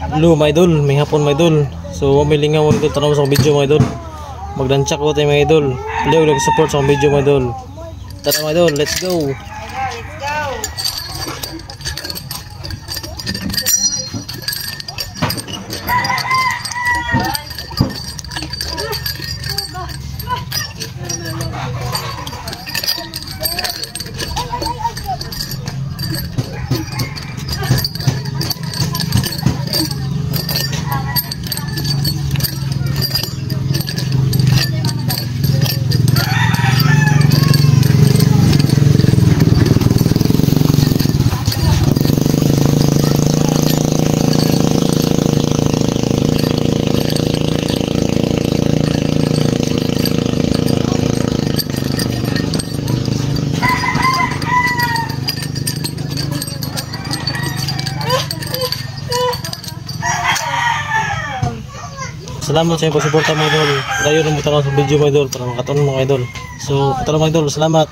Hello mga idol, may hapon mga idol. So umilingaw mga idol, tanong sa video mga idol. Magdancak ko tayo mga idol. Pwede ko nag-support sa video mga idol. Tara mga idol, let's go. Salamat sa inyong pagsuporta mga idol. Dayon mo tanong sa video mga idol para makatulong mga idol. So, tara mga idol, salamat.